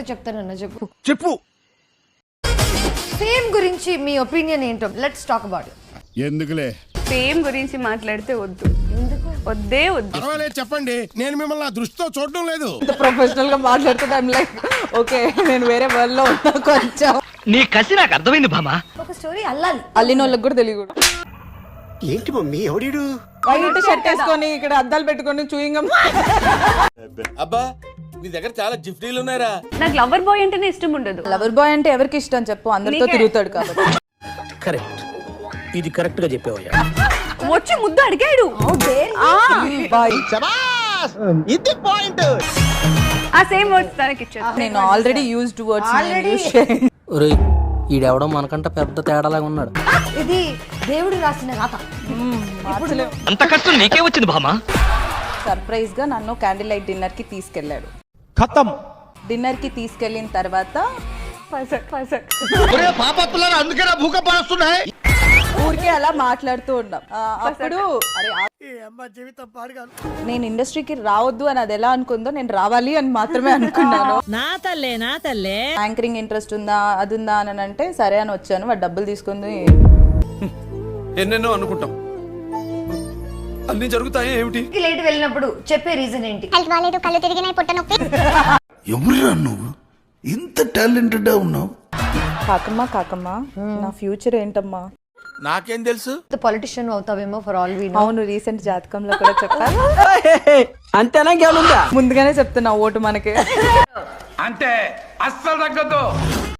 ఏదో చెప్తానన్నా చెప్పు. చెప్పు. ఫేమ్ గురించి మీ ఒపీనియన్ ఏంటో లెట్స్ టాక్ అబౌట్ ఇట్. ఎందుకులే ఫేమ్ గురించి మాట్లాడితే వద్దు. వద్దే వద్దు. పర్వాలేదు చెప్పండి, నేను మిమ్మల్ని ఆ దృష్టితో చూడడం లేదు. ప్రొఫెషనల్ గా మాట్లాడుతున్నా లైక్ ఓకే నేను వేరే వరల్డ్ లో ఉన్నా కొంచెం. నీ కసి నాకు అర్థమైంది బామా. ఒక స్టోరీ అల్లాలి, అల్లిన వాళ్ళకి కూడా తెలియదు. ఏంటి మమ్మీ ఎవడీడు? వైట్ షర్ట్ వేసుకొని ఇక్కడ అద్దాలు పెట్టుకొని చూయింగం. అబ్బా నీ దగ్గర చాలా జిఫ్టీలు ఉన్నారా? నాకు లవర్ బాయ్ అంటేనే ఇష్టం ఉండదు. లవర్ బాయ్ అంటే ఎవరికి ఇష్టం చెప్పు, అందరితో తిరుగుతాడు కాబట్టి. కరెక్ట్, ఇది కరెక్ట్ గా చెప్పావయ్యా. వచ్చి ముద్దు అడిగాడు. బాయ్ ఇది పాయింట్. ఆ సేమ్ వర్డ్స్ తనకి ఇచ్చాను. నేను ఆల్రెడీ యూజ్డ్ వర్డ్స్ యూజ్ చేయను. ఒరేయ్ ఈడెవడో మనకంట పెద్ద తేడాలాగా ఉన్నాడు. ఇది దేవుడు రాసిన రాత. అంత కష్టం నీకే వచ్చింది బామా. సర్ప్రైజ్ గా నన్ను క్యాండిల్ లైట్ డిన్నర్ కి తీసుకెళ్లాడు. ఖతం. డిన్నర్ కి తీసుకెళ్లిన తర్వాత పాపత్తులారా అందుకేనా భూకంపాలు వస్తున్నాయి. ఊరికే అలా మాట్లాడుతూ ఉన్నాం. అప్పుడు నేను ఇండస్ట్రీకి రావద్దు అని అది ఎలా అనుకుందో నేను రావాలి అని మాత్రమే అనుకున్నాను. నా తల్లే యాంకరింగ్ ఇంట్రెస్ట్ ఉందా అది ఉందా అని అంటే సరే అని వచ్చాను. వాడు డబ్బులు తీసుకుంది. ఎన్నెన్నో అనుకుంటాం, అన్ని జరుగుతాయి ఏమిటి? లేట్ వెళ్ళినప్పుడు చెప్పే రీజన్ ఏంటి? ఎవరురా నువ్వు ఇంత టాలెంటెడ్ ఉన్నావు? కాకమ్మ నా ఫ్యూచర్ ఏంటమ్మా? నాకేం తెలుసు? పొలిటిషియన్ అవుతావేమో ఫర్ ఆల్ వి నో. అవును, రీసెంట్ జాతకంలో కూడా చెప్పాను. అంతేనా గేలుందా? ముందుగానే చెప్తున్నా ఓటు మనకి. అంటే అస్సలు తగ్గదు.